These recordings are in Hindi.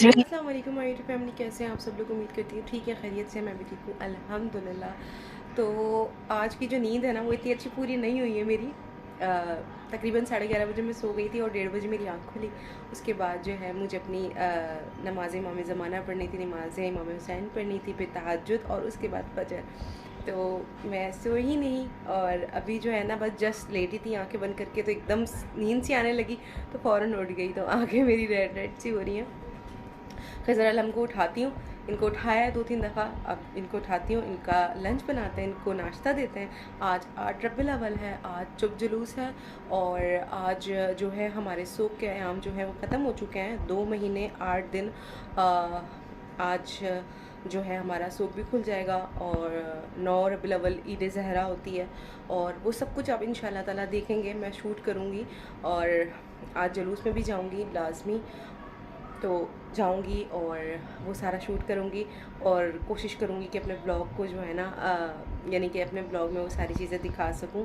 अस्सलाम वालेकुम माय यूट्यूब फैमिली, कैसे हैं आप सब लोग। उम्मीद करती हूँ ठीक है, खैरियत से। मैं भी ठीक हूँ अल्हम्दुलिल्लाह। तो आज की जो नींद है ना वो इतनी अच्छी पूरी नहीं हुई है मेरी। तकरीबन 11:30 बजे मैं सो गई थी और 1:30 बजे मेरी आँख खुली। उसके बाद जो है मुझे अपनी नमाज़ इमाम ज़माना पढ़नी थी, नमाज़ इमाम हुसैन पढ़नी थी, फिर तहज्जुद और उसके बाद फजर। तो मैं सो ही नहीं और अभी जो है ना बस जस्ट लेटी थी आंखें बंद करके, तो एकदम नींद सी आने लगी तो फ़ौरन उठ गई। तो आंखें मेरी रेड रेड सी हो रही हैं। फिर ज़रा अलम को उठाती हूँ, इनको उठाया है 2-3 दफ़ा, अब इनको उठाती हूँ, इनका लंच बनाते हैं, इनको नाश्ता देते हैं। आज 8 रबीउल अव्वल है, आज चुप जुलूस है और आज जो है हमारे सूख के आयाम जो है वो ख़त्म हो चुके हैं। 2 महीने 8 दिन आज जो है हमारा सूख भी खुल जाएगा और 9 रबीउल अव्वल ईद ज़हरा होती है और वो सब कुछ आप इंशाल्लाह ताला देखेंगे। मैं शूट करूँगी और आज जुलूस में भी जाऊँगी लाजमी, तो जाऊंगी और वो सारा शूट करूंगी और कोशिश करूंगी कि अपने ब्लॉग को जो है ना यानी कि अपने ब्लॉग में वो सारी चीज़ें दिखा सकूं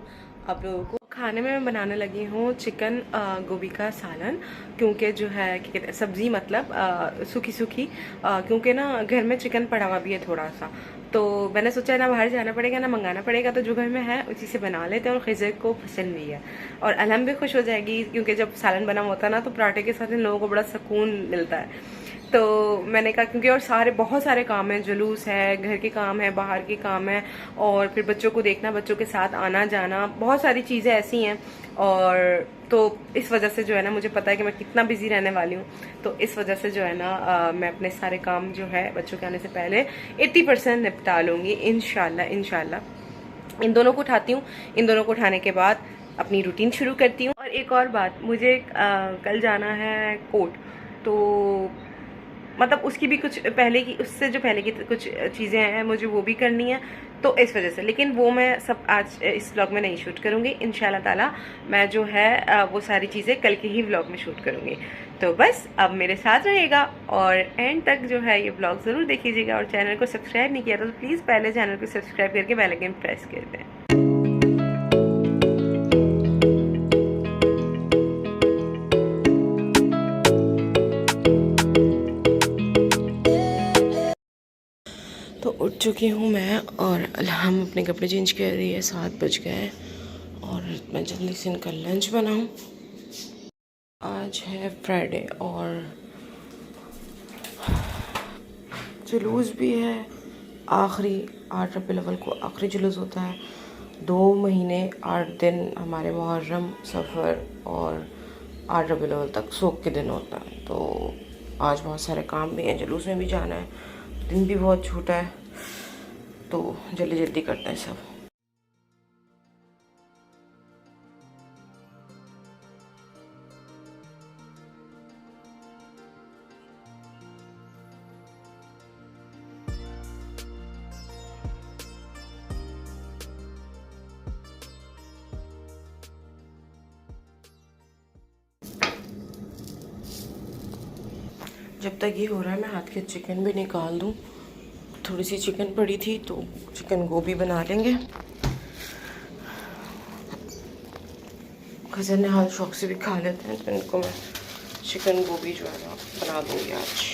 आप लोगों को। खाने में मैं बनाने लगी हूँ चिकन गोभी का सालन, क्योंकि जो है क्या कहते हैं सब्ज़ी, मतलब सूखी सूखी, क्योंकि ना घर में चिकन पड़ा हुआ भी है थोड़ा सा। तो मैंने सोचा ना बाहर जाना पड़ेगा ना मंगाना पड़ेगा, तो जो घर में है उसी से बना लेते हैं और खिज़र को पसंद भी है और अलम भी खुश हो जाएगी, क्योंकि जब सालन बना होता है ना तो पराठे के साथ इन लोगों को बड़ा सुकून मिलता है। तो मैंने कहा क्योंकि और बहुत सारे काम हैं, जुलूस है, घर के काम है, बाहर के काम है और फिर बच्चों को देखना, बच्चों के साथ आना जाना, बहुत सारी चीज़ें ऐसी हैं। और तो इस वजह से जो है ना मुझे पता है कि मैं कितना बिजी रहने वाली हूँ, तो इस वजह से जो है ना मैं अपने सारे काम जो है बच्चों के आने से पहले 80% निपटा लूँगी इंशाल्लाह। इन दोनों को उठाती हूँ, इन दोनों को उठाने के बाद अपनी रूटीन शुरू करती हूँ। और एक और बात, मुझे कल जाना है कोर्ट, तो मतलब उसकी भी कुछ पहले की, उससे जो पहले की कुछ चीज़ें हैं मुझे वो भी करनी है, तो इस वजह से। लेकिन वो मैं सब आज इस व्लॉग में नहीं शूट करूँगी इंशाल्लाह ताला। मैं जो है वो सारी चीज़ें कल के ही व्लॉग में शूट करूँगी। तो बस अब मेरे साथ रहेगा और एंड तक जो है ये व्लॉग ज़रूर देखिएगा। और चैनल को सब्सक्राइब नहीं किया तो प्लीज़ पहले चैनल को सब्सक्राइब करके बेल आइकन प्रेस कर दें। तो उठ चुकी हूँ मैं और हम अपने कपड़े चेंज कर रही है, 7 बज गए और मैं जल्दी से इनका लंच बनाऊँ। आज है फ्राइडे और जुलूस भी है, आखिरी 8 रबीउल अव्वल को आखिरी जुलूस होता है। 2 महीने 8 दिन हमारे मुहर्रम, सफ़र और 8 रबीउल अव्वल तक सूख के दिन होता है। तो आज बहुत सारे काम भी हैं, जुलूस में भी जाना है, दिन भी बहुत छोटा है, तो जल्दी जल्दी करते हैं सब। जब तक ये हो रहा है मैं हाथ के चिकन भी निकाल दूँ। थोड़ी सी चिकन पड़ी थी तो चिकन गोभी बना लेंगे। खज़र ने हाल शौक से भी खा लेते हैं, तो इनको मैं चिकन गोभी जो है ना बना दूँगी आज।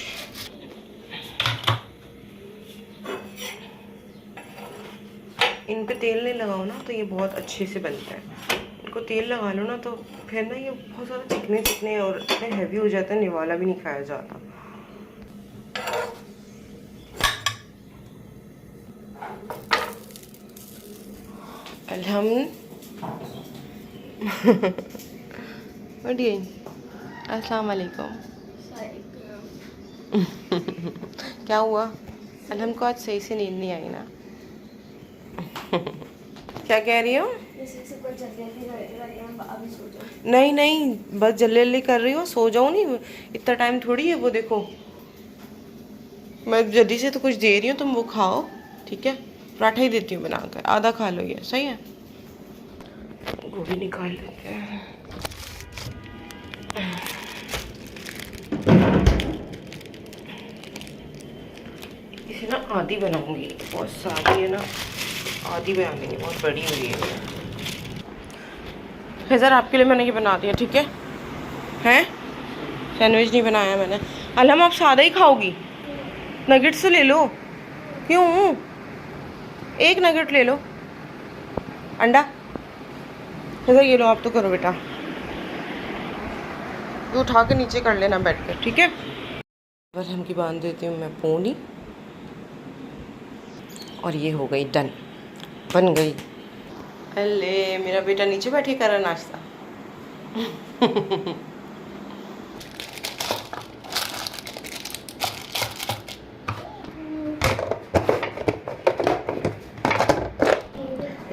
इन पे तेल नहीं लगाओ ना तो ये बहुत अच्छे से बनता है। इनको तेल लगा लो ना तो फिर ना ये बहुत ज़्यादा चिकने चिकने और इतने हैवी हो जाते हैं, निवाला भी नहीं खाया जाता। अस्सलाम वालेकुम। क्या हुआ? अलहम को आज सही से नींद नहीं आई ना? क्या कह रही हो? नहीं नहीं, बस जल्दी कर रही हो, सो जाओ नहीं, इतना टाइम थोड़ी है। वो देखो मैं जल्दी से तो कुछ दे रही हूँ, तुम वो खाओ, ठीक है? पराठा ही देती हूँ बनाकर, आधा खा लो, ये सही है। गोभी निकाल लेते हैं। इसे ना आधी बनाऊंगी, बहुत सारी है ना, आधी बना देंगे, बहुत बड़ी हो रही है। खैर आपके लिए मैंने ये बना दिया, ठीक है? हैं सैंडविच नहीं बनाया मैंने, अलहम आप सादा ही खाओगी? नगेट से ले लो। क्यों? एक नगेट ले लो। अंडा इधर ये लो, आप तो करो बेटा, ये उठा के नीचे कर लेना बैठ कर, ठीक है? अलहम की बांध देती हूँ मैं पोनी, और ये हो गई डन, बन गई। अरे मेरा बेटा नीचे बैठे कर रहा नाश्ता।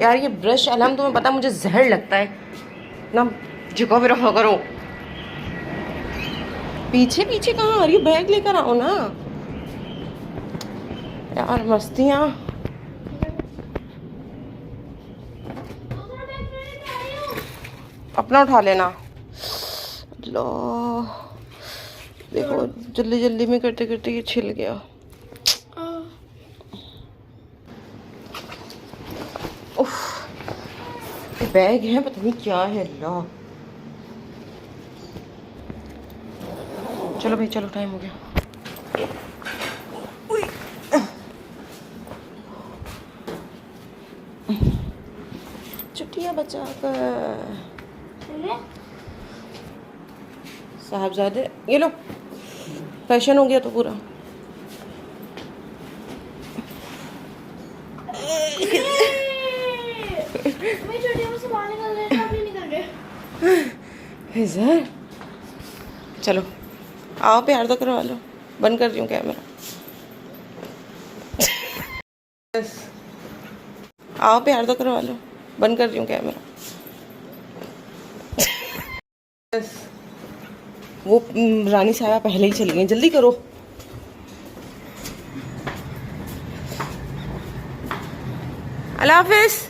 यार ये ब्रश अलहम तुम्हें पता मुझे जहर लगता है ना, झुका भी रखा करो। पीछे पीछे कहाँ आ रही हो? बैग लेकर आओ ना यार, मस्तियाँ। अपना उठा लेना। लो देखो, जल्दी जल्दी में करते करते ये छिल गया। उफ, बैग है पता नहीं क्या है। ला चलो भाई चलो, टाइम हो गया। छुट्टियाँ बचा कर साहबजादे, ये लो फैशन हो गया तो पूरा। चलो आओ, प्यार तो करवा लो। बंद कर रही हूँ कैमरा। आओ प्यार तो करवा लो। बंद कर रही हूँ कैमरा। वो रानी साहबा पहले ही चली गई, जल्दी करो। अल्लाह हाफिज।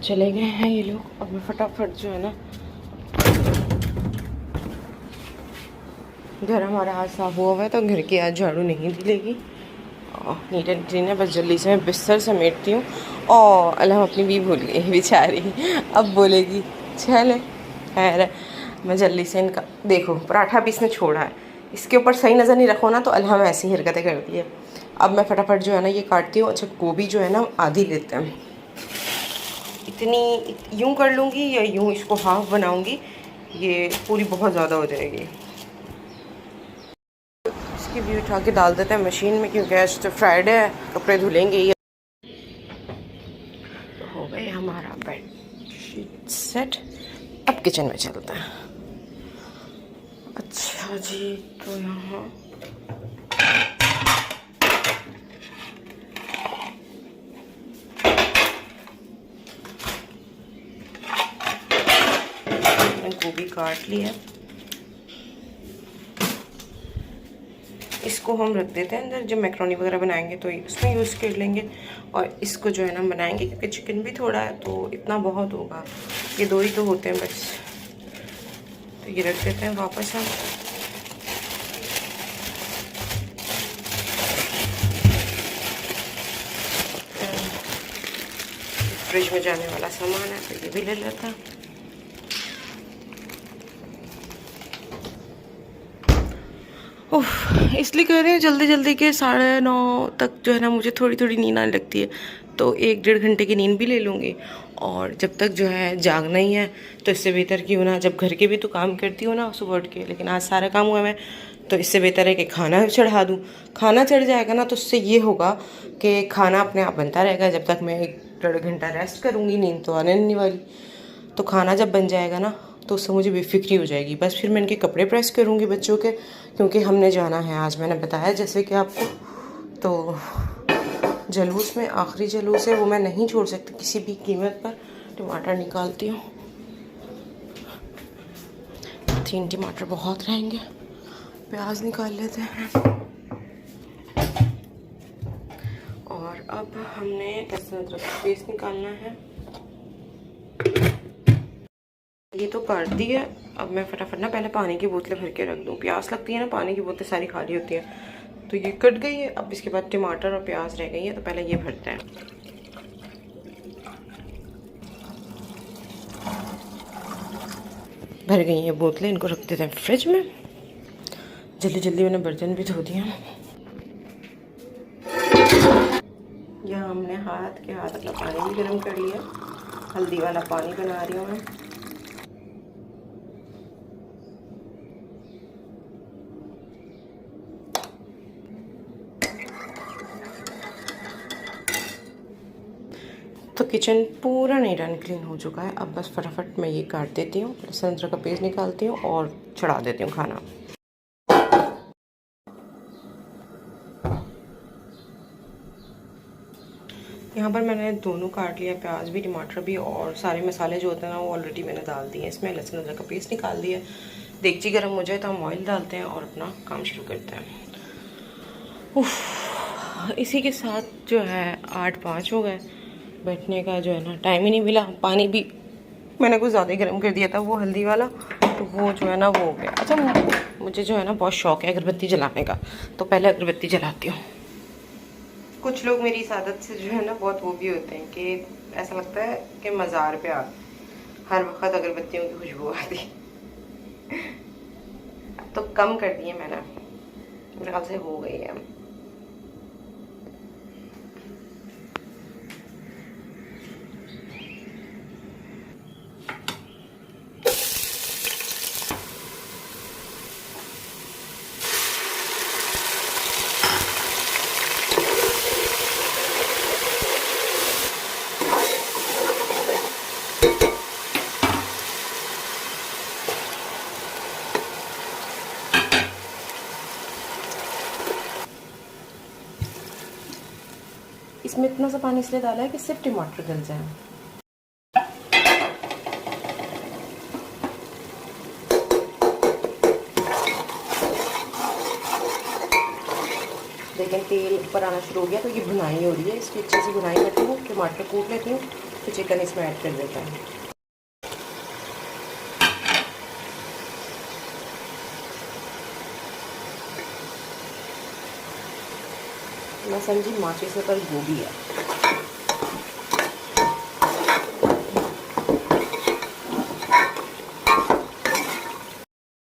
चले गए हैं ये लोग। अब मैं फटाफट जो है ना, घर हमारा आज साफ हुआ हुआ है तो घर की आज झाड़ू नहीं मिलेगी। नीट एंड क्लीन है, बस जल्दी से मैं बिस्तर समेटती हूँ। और अल्लाह अपनी भी भूल गई बेचारी, अब बोलेगी चल खैर। मैं जल्दी से इनका देखो, पराठा भी इसने छोड़ा है, इसके ऊपर सही नज़र नहीं रखो ना तो अल्लाह में ऐसी हरकतें करती है। अब मैं फटाफट जो है ना ये काटती हूँ। अच्छा गोभी जो है ना आधी लेते हैं, इतनी यूँ कर लूँगी या यूँ इसको हाफ बनाऊँगी, ये पूरी बहुत ज़्यादा हो जाएगी। इसकी भी उठा के डाल देते हैं मशीन में, क्योंकि आज तो फ्राइडे है, कपड़े धुलेंगे। ये तो हो गए हमारा बेडशीट सेट। अब किचन में चलते हैं। अच्छा जी, तो यहाँ गोभी काट ली है, इसको हम रख देते हैं अंदर। जब मैक्रोनी वगैरह बनाएंगे तो इसमें यूज़ कर लेंगे। और इसको जो है ना बनाएंगे, क्योंकि चिकन भी थोड़ा है तो इतना बहुत होगा, ये दो ही तो होते हैं बस। तो ये रख देते हैं वापस हम। फ्रिज में जाने वाला सामान है तो ये भी ले लेता है। ओह, इसलिए कह रहे हैं जल्दी जल्दी के 9:30 तक जो है ना मुझे थोड़ी थोड़ी नींद आने लगती है, तो 1-1.5 घंटे की नींद भी ले लूँगी। और जब तक जो है जागना ही है तो इससे बेहतर क्यों ना, जब घर के भी तो काम करती हूँ ना सुबह उठ के, लेकिन आज सारा काम हुआ मैं, तो इससे बेहतर है कि खाना चढ़ा दूँ। खाना चढ़ जाएगा ना तो उससे ये होगा कि खाना अपने आप बनता रहेगा, जब तक मैं 1-1.5 घंटा रेस्ट करूँगी, नींद तो आने नहीं वाली। तो खाना जब बन जाएगा ना तो उससे मुझे बेफिक्री हो जाएगी। बस फिर मैं इनके कपड़े प्रेस करूँगी बच्चों के, क्योंकि हमने जाना है आज, मैंने बताया जैसे कि आपको। तो जलूस में आखिरी जलूस है, वो मैं नहीं छोड़ सकती किसी भी कीमत पर। टमाटर निकालती हूँ, 3 टमाटर बहुत रहेंगे। प्याज निकाल लेते हैं। और अब हमने लहसुन अदरक का पेस्ट निकालना है। ये तो काट दी है। अब मैं फटाफट ना पहले पानी की बोतलें भर के रख दूँ, प्यास लगती है ना, पानी की बोतलें सारी खाली होती हैं। तो ये कट गई है। अब इसके बाद टमाटर और प्याज रह गई है, तो पहले ये भरते हैं। भर गई हैं बोतलें, इनको रख देते हैं फ्रिज में। जल्दी जल्दी मैंने बर्तन भी धो दिया। यहाँ हमने हाथ अपना पानी भी गर्म कर लिया। हल्दी वाला पानी बना रही हूँ मैं। तो किचन पूरा नीट एंड क्लीन हो चुका है। अब बस फटाफट मैं ये काट देती हूँ, लहसुन अदरक का पेस्ट निकालती हूँ और चढ़ा देती हूँ खाना। यहाँ पर मैंने दोनों काट लिया, प्याज भी टमाटर भी, और सारे मसाले जो होते हैं ना वो ऑलरेडी मैंने डाल दिए। इसमें लहसुन अदरक का पेस्ट निकाल दिया। देगची गर्म हो जाए तो हम ऑयल डालते हैं और अपना काम शुरू करते हैं। इसी के साथ जो है 8-5 हो गए। बैठने का जो है ना टाइम ही नहीं मिला। पानी भी मैंने कुछ ज़्यादा ही गर्म कर दिया था, वो हल्दी वाला, तो वो जो है ना वो हो गया। अच्छा, मुझे जो है ना बहुत शौक है अगरबत्ती जलाने का, तो पहले अगरबत्ती जलाती हूँ। कुछ लोग मेरी इस आदत से जो है ना बहुत वो भी होते हैं कि ऐसा लगता है कि मज़ार पे हर वक्त अगरबत्तियों की खुशबू आती। तो कम कर दिए मैंने, मेरे ख्याल से हो गई है। इसमें इतना सा पानी इसलिए डाला है कि सिर्फ टमाटर गल जाए। लेकिन तेल ऊपर आना शुरू हो गया, तो ये भुनाई हो रही है। इसकी अच्छी सी भुनाई करती हूँ, टमाटर कूट लेती हूँ, फिर चिकन इसमें ऐड कर देता है। मैं समझी माची से पर गोभी है।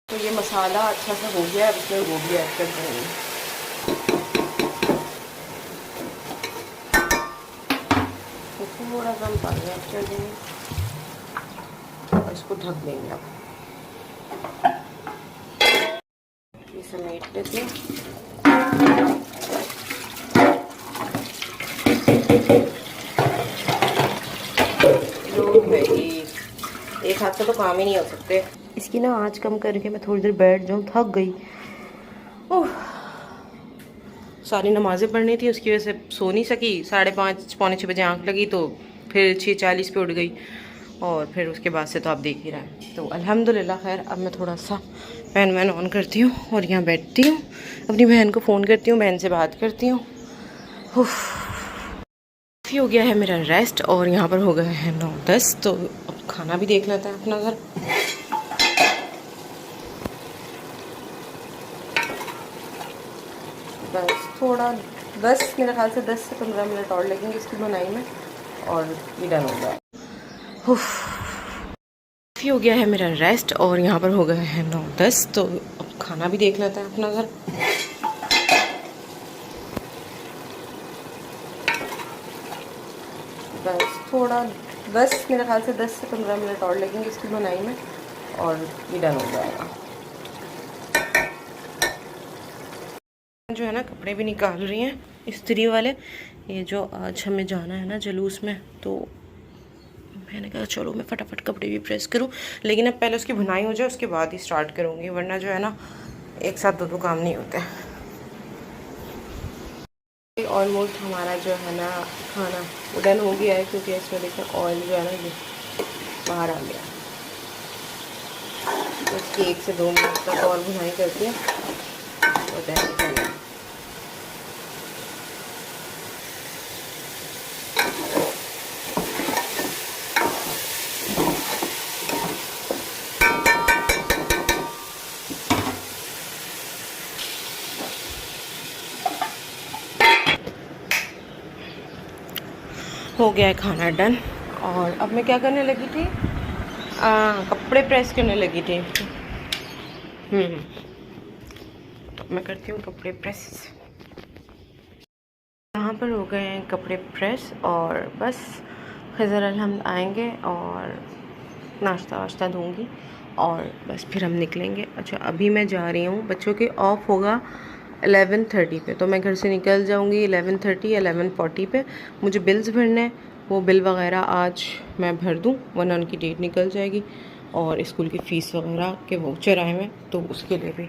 तो ये मसाला अच्छा सा हो गया, अब इसमें गोभी ऐड कर देंगे। थोड़ा सा हम पानी ऐड कर देंगे और इसको ढक देंगे। अब ये समेट लेते हैं। एक हाथ से तो काम ही नहीं हो सकते। इसकी ना आँच कम करके मैं थोड़ी देर बैठ जाऊँ, थक गई। ओह, सारी नमाज़ें पढ़नी थी, उसकी वजह से सो नहीं सकी। 5:30 पौने 6 बजे आँख लगी, तो फिर 6:40 पे उठ गई, और फिर उसके बाद से तो आप देख ही रहे हैं। तो अल्हम्दुलिल्लाह खैर, अब मैं थोड़ा सा फैन वैन ऑन करती हूँ और यहाँ बैठती हूँ, अपनी बहन को फ़ोन करती हूँ, बहन से बात करती हूँ। काफ़ी हो गया है मेरा रेस्ट, और यहाँ पर हो गया है 9-10, तो अब खाना भी देख लेते हैं अपना घर। बस थोड़ा 10, मेरे ख्याल से 10 से 15 मिनट और लगेंगे इसकी बनाई में, और ये डन हो गया। काफ़ी हो गया है मेरा रेस्ट, और यहाँ पर हो गया है 9-10, तो अब खाना भी देख लेते हैं अपना घर। बस थोड़ा 10, मेरे ख्याल से 10 से 15 मिनट और लगेंगे इसकी बनाई में, और ये डन हो जाएगा। जो है ना कपड़े भी निकाल रही हैं इस्त्री वाले, ये जो आज हमें जाना है ना जुलूस में, तो मैंने कहा चलो मैं फटाफट कपड़े भी प्रेस करूं। लेकिन अब पहले उसकी भुनाई हो जाए, उसके बाद ही स्टार्ट करूंगी, वरना जो है ना एक साथ दो काम नहीं होते। ऑलमोस्ट हमारा जो है ना खाना वो डन हो गया है, क्योंकि इसमें देखें ऑयल जो है ना ये बाहर आ गया। तो इसकी 1 से 2 मिनट तक और भुनाई करती है, और देन हो गया है खाना डन। और अब मैं क्या करने लगी थी, कपड़े प्रेस करने लगी थी। तो मैं करती हूँ कपड़े प्रेस। यहाँ पर हो गए हैं कपड़े प्रेस और बस खज़र अलहम्द आएंगे और नाश्ता वाश्ता दूँगी और बस फिर हम निकलेंगे। अच्छा अभी मैं जा रही हूँ, बच्चों के ऑफ होगा 11:30 पे, तो मैं घर से निकल जाऊँगी 11:30 या 11:40 पे। मुझे बिल्स भरने हैं, वो बिल वगैरह आज मैं भर दूँ वरना उनकी डेट निकल जाएगी, और स्कूल की फ़ीस वगैरह के वाउचर आए हैं तो उसके लिए भी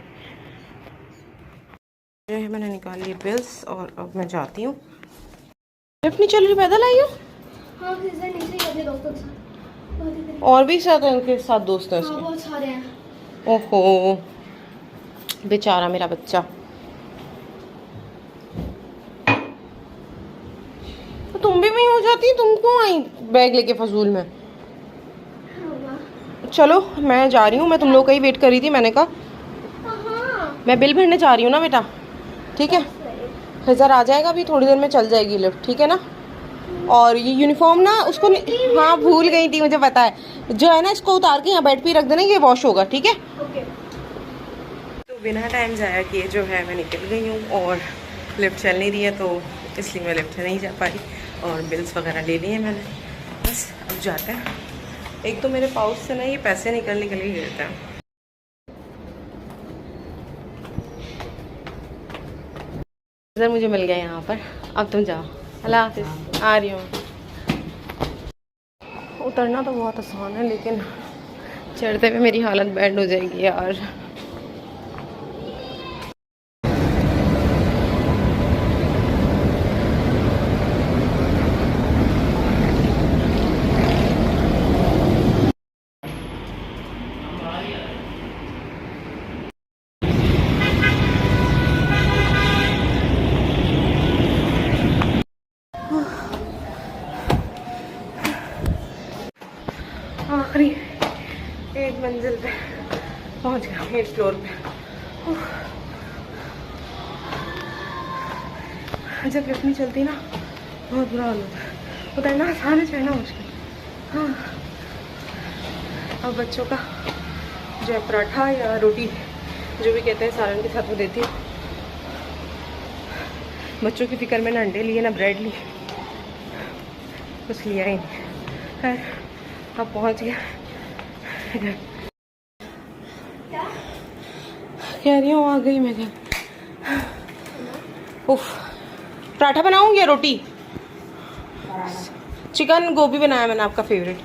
जो है मैंने निकाल लिए बिल्स। और अब मैं जाती हूँ। लिफ्ट नहीं चल रही, पैदल आई हो? हाँ, नीचे दोस्तों के साथ। और भी साथ हैं, उनके साथ दोस्त हैं उसके? हाँ, बहुत सारे हैं। ओहो बेचारा मेरा बच्चा। तो तुम भी वहीं हो जाती, तुम क्यों आई बैग लेके फजूल में? चलो मैं जा रही हूँ, मैं तुम लोग का ही वेट कर रही थी। मैंने कहा मैं बिल भरने जा रही हूँ ना बेटा, ठीक है? खज़र आ जाएगा, अभी थोड़ी देर में चल जाएगी लिफ्ट, ठीक है ना? और ये यूनिफॉर्म ना उसको हाँ भूल गई थी, मुझे पता है। जो है ना इसको उतार के यहाँ बेड पे रख देना, ये वॉश होगा, ठीक है? तो बिना टाइम ज़ाया किए जो है मैं निकल गई हूँ और लिफ्ट चल नहीं रही है तो इसलिए मैं लिफ्ट नहीं जा पाई, और बिल्स वगैरह ले लिए मैंने। बस अब जाते हैं। एक तो मेरे पाउच से ना ये पैसे निकल ही गिरते हैं। इधर मुझे मिल गया यहाँ पर, अब तुम जाओ। अल्लाह हाफिज़, आ रही हूँ। उतरना तो बहुत आसान है लेकिन चढ़ते हुए मेरी हालत बैंड हो जाएगी यार। आखिरी एक मंजिल पे पहुंच गया, 8th फ्लोर पे। जब लिफ्ट नहीं चलती ना बहुत बुरा हाल होता है, उतरना आसान है, चढ़ना मुश्किल। हाँ अब बच्चों का जो है पराठा या रोटी जो भी कहते हैं सालन के साथ वो देती हूँ। बच्चों की फिक्र में ना अंडे लिए ना ब्रेड ली, कुछ लिया ही नहीं। खैर अब पहुँच गया। कह रही हूँ आ गई मैं घर। उफ, पराठा बनाऊँ या रोटी? चिकन गोभी बनाया मैंने, आपका फेवरेट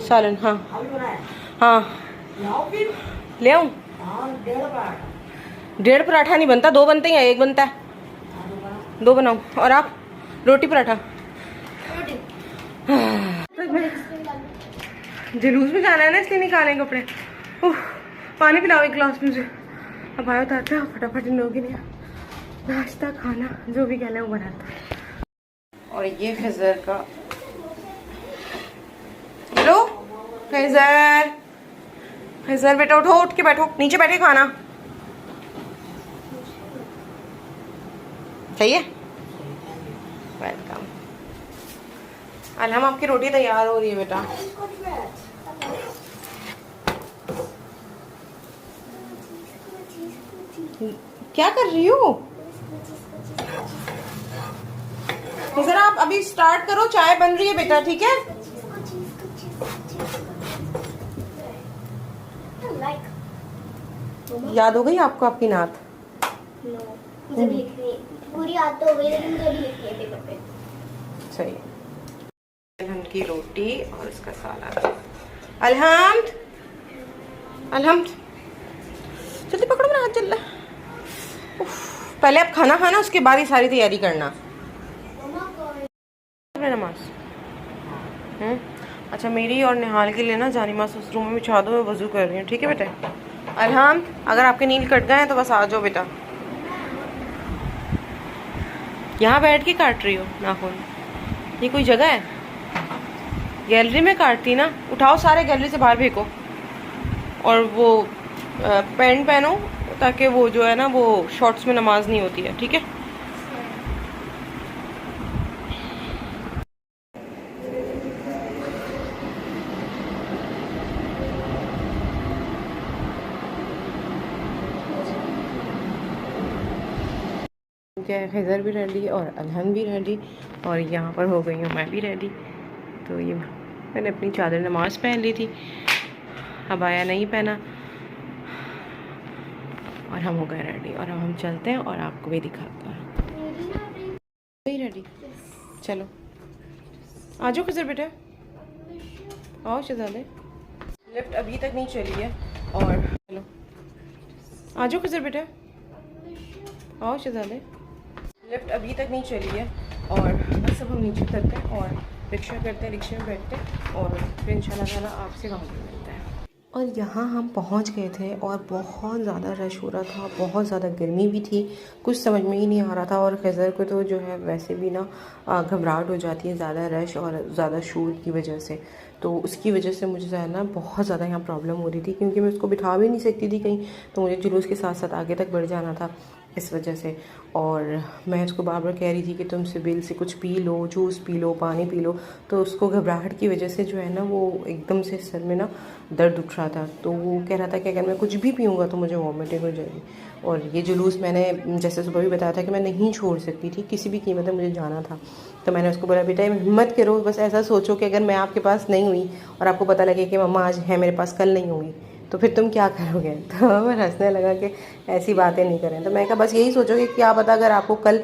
सालन। हाँ हाँ ले आऊँ? 1.5 पराठा नहीं बनता, 2 बनते हैं या 1 बनता है? 2 बनाऊँ। और आप? रोटी पराठा? जुलूस में जाना है ना इसलिए निकालें कपड़े। पानी पिलाओ एक गिलास मुझे। अब आया उतारते हैं फटाफट इन लोगों के लिए नाश्ता खाना जो भी कहना है वो बनाता। और ये खज़र का, हेलो खज़र, खज़र बेटा उठो, उठ के बैठो, नीचे बैठे खाना। सही है, वेलकम। अलहम आपकी रोटी तैयार हो रही है बेटा। क्या कर रही हो? जरा आप अभी स्टार्ट करो, चाय बन रही है बेटा, ठीक है? याद हो गई आपको आपकी नात? मुझे भी लिखनी पूरी याद तो हो गई लेकिन मुझे भी लिखनी है पेपर पे। सही। अलहम्द की रोटी और इसका सालन। अलहम्द, अलहम्द जल्दी पकड़ो, मेरा हाथ चल रहा है। पहले आप खाना खाना, उसके बाद ही सारी तैयारी करना। नमाज अच्छा मेरी और निहाल के लिए ना जानिमाज़ उस रूम में बिछा दो, मैं वजू कर रही हूँ, ठीक है बेटा? अलहम्द अगर आपके नील कट गए हैं तो बस आ जाओ बेटा। यहाँ बैठ के काट रही हो नाखून? ये कोई जगह है? गैलरी में काटती ना, उठाओ सारे गैलरी से बाहर फेंको और वो पैंट पहनो ताकि वो जो है ना वो शॉर्ट्स में नमाज नहीं होती है, ठीक है? गया है खैज़र भी रेडी और अलहन भी रेडी, और यहाँ पर हो गई हूँ मैं भी रेडी। तो ये मैंने अपनी चादर नमाज पहन ली थी, अब आया नहीं पहना, और हम हो गए रेडी, और अब हम चलते हैं और आपको भी दिखाते हैं। वही रेडी, चलो आ जाओ खैज़र बेटा, आओ शहज़ादे। लिफ्ट अभी तक नहीं चली है, और चलो आ जाओ खैज़र बेटा, आओ शहज़ादे। लिफ्ट अभी तक नहीं चली है, और बस अब हम नीचे उतरते हैं और रिक्शा करते हैं, रिक्शे में बैठते हैं, और फिर इंशाल्लाह ताला आपसे वहाँ पर मिलते हैं। और यहाँ हम पहुँच गए थे और बहुत ज़्यादा रश हो रहा था, बहुत ज़्यादा गर्मी भी थी, कुछ समझ में ही नहीं आ रहा था। और खैज़र को तो जो है वैसे भी ना घबराहट हो जाती है ज़्यादा रश और ज़्यादा शोर की वजह से, तो उसकी वजह से मुझे जो है ना बहुत ज़्यादा यहाँ प्रॉब्लम हो रही थी, क्योंकि मैं उसको बिठा भी नहीं सकती थी कहीं, तो मुझे जुलूस के साथ साथ आगे तक बढ़ जाना था इस वजह से। और मैं उसको बार बार कह रही थी कि तुम सिबिल से कुछ P low, juice P low, पानी पी लो, तो उसको घबराहट की वजह से जो है ना वो एकदम से सर में ना दर्द उठ रहा था, तो वो कह रहा था कि अगर मैं कुछ भी पीऊँगा तो मुझे वॉमिटिंग हो जाएगी। और ये जुलूस मैंने जैसे सुबह भी बताया था कि मैं नहीं छोड़ सकती थी, किसी भी कीमत में मुझे जाना था। तो मैंने उसको बोला बेटा हिम्मत करो, बस ऐसा सोचो कि अगर मैं आपके पास नहीं हुई और आपको पता लगे कि मम्मा आज है मेरे पास, कल नहीं होगी, तो फिर तुम क्या करोगे। तो मैं हंसने लगा कि ऐसी बातें नहीं करें। तो मैं कहा बस यही सोचो कि क्या पता अगर आपको कल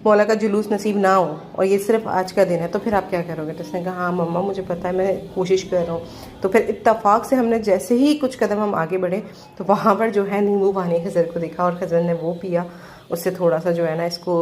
मौला का जुलूस नसीब ना हो और ये सिर्फ आज का दिन है, तो फिर आप क्या करोगे। तो उसने कहा हाँ मम्मा मुझे पता है, मैं कोशिश कर रहा हूँ। तो फिर इत्तेफाक से हमने जैसे ही कुछ कदम हम आगे बढ़े तो वहाँ पर जो है नींबू पानी खज़र को देखा, और खज़र ने वो पिया। उससे थोड़ा सा जो है ना इसको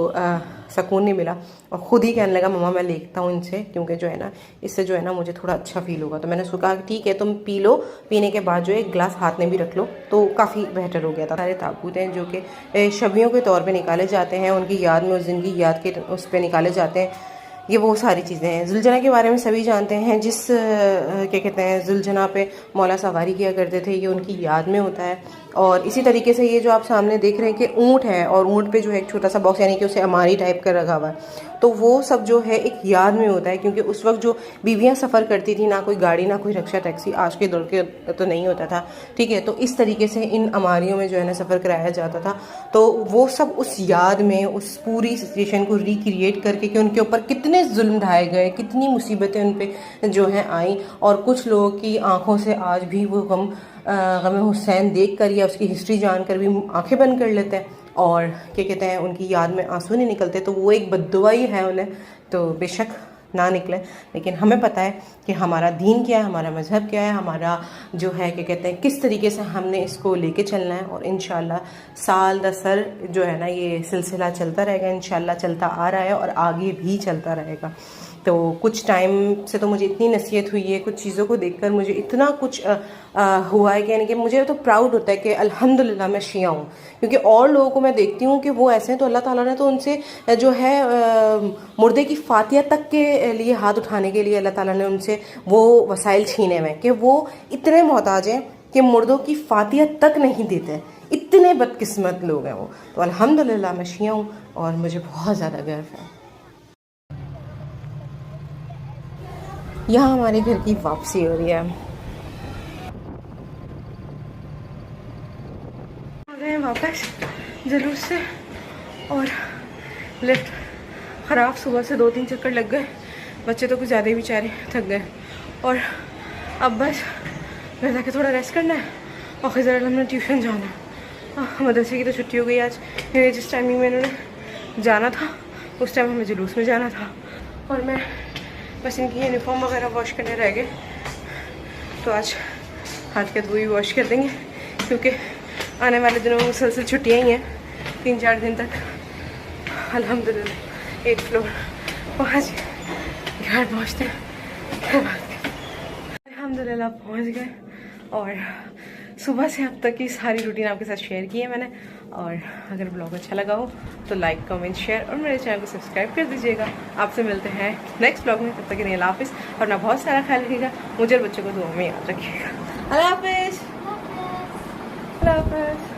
सुकून नहीं मिला, और ख़ुद ही कहने लगा मम्मा मैं लेता हूँ इनसे, क्योंकि जो है ना इससे जो है ना मुझे थोड़ा अच्छा फील होगा। तो मैंने उसको कहा ठीक है तुम पी लो, पीने के बाद जो है एक गिलास हाथ में भी रख लो, तो काफ़ी बेहतर हो गया था। सारे ताबूत हैं जो कि शबियों के तौर पे निकाले जाते हैं, उनकी याद में, उस दिन की याद के उस पर निकाले जाते हैं। ये वो सारी चीज़ें हैं। जुलझना के बारे में सभी जानते हैं, जिस क्या कहते हैं जुलझना पे मौला सवारी किया करते थे, ये उनकी याद में होता है। और इसी तरीके से ये जो आप सामने देख रहे हैं कि ऊँट है, और ऊँट पे जो है एक छोटा सा बॉक्स यानी कि उसे अमारी टाइप का रखा हुआ है, तो वो सब जो है एक याद में होता है। क्योंकि उस वक्त जो बीवियाँ सफ़र करती थी, ना कोई गाड़ी ना कोई रिक्शा टैक्सी, आज के दौर के तो नहीं होता था, ठीक है, तो इस तरीके से इन अमारियों में जो है ना सफ़र कराया जाता था। तो वो सब उस याद में, उस पूरी सिचुएशन को रिक्रिएट करके कि उनके ऊपर कितने जुल्म ढाए गए, कितनी मुसीबतें उन पर जो हैं आई, और कुछ लोगों की आँखों से आज भी वो गम हुसैन देख कर या उसकी हिस्ट्री जानकर भी आंखें बंद कर लेते हैं, और क्या कहते हैं उनकी याद में आंसू नहीं निकलते। तो वो एक बद्दुआ ही है उन्हें, तो बेशक ना निकले, लेकिन हमें पता है कि हमारा दीन क्या है, हमारा मज़हब क्या है, हमारा जो है क्या कहते हैं किस तरीके से हमने इसको लेके चलना है। और इंशाल्लाह साल दसर जो है ना ये सिलसिला चलता रहेगा, इंशाल्लाह चलता आ रहा है और आगे भी चलता रहेगा। तो कुछ टाइम से तो मुझे इतनी नसीहत हुई है, कुछ चीज़ों को देखकर मुझे इतना कुछ हुआ है कि यानी कि मुझे तो प्राउड होता है कि अल्हम्दुलिल्लाह मैं शिया हूँ। क्योंकि और लोगों को मैं देखती हूँ कि वो ऐसे हैं, तो अल्लाह ताला ने तो उनसे जो है मुर्दे की फातिया तक के लिए हाथ उठाने के लिए अल्लाह ताला ने उनसे वो वसाइल छीने हुए कि वो इतने मोहताज हैं कि मुर्दों की फातिया तक नहीं देते, इतने बदकिस्मत लोग हैं वो। तो अल्हम्दुलिल्लाह मैं शिया हूँ और मुझे बहुत ज़्यादा गर्व है। यहाँ हमारे घर की वापसी हो रही है, आ गए वापस जुलूस से, और लिफ्ट ख़राब, सुबह से 2-3 चक्कर लग गए, बच्चे तो कुछ ज़्यादा ही बेचारे थक गए। और अब बस मैं जाके थोड़ा रेस्ट करना है, और खैज़र हमने ट्यूशन जाना है। मदरसे की तो छुट्टी हो गई आज, जिस टाइमिंग में इन्होंने जाना था उस टाइम हमें जुलूस में जाना था। और मैं बस इनकी यूनिफॉर्म वगैरह वॉश करने रह गए, तो आज हाथ के धोई वॉश कर देंगे, क्योंकि आने वाले दिनों में मुसलसल छुट्टियाँ ही हैं 3-4 दिन तक। अल्हम्दुलिल्लाह 8 फ्लोर पहुँच गए, घर पहुँचते हैं। अल्हम्दुलिल्लाह पहुँच गए, और सुबह से अब तक की सारी रूटीन आपके साथ शेयर की है मैंने। और अगर ब्लॉग अच्छा लगा हो तो लाइक, कमेंट, शेयर और मेरे चैनल को सब्सक्राइब कर दीजिएगा। आपसे मिलते हैं नेक्स्ट ब्लॉग में, तब तक के लिए अल्लाह हाफिज़। और ना बहुत सारा ख्याल रखिएगा, मुझे और बच्चों को दुआ में याद रखिएगा। अल्लाह हाफिज़। अल्लाह हाफिज़।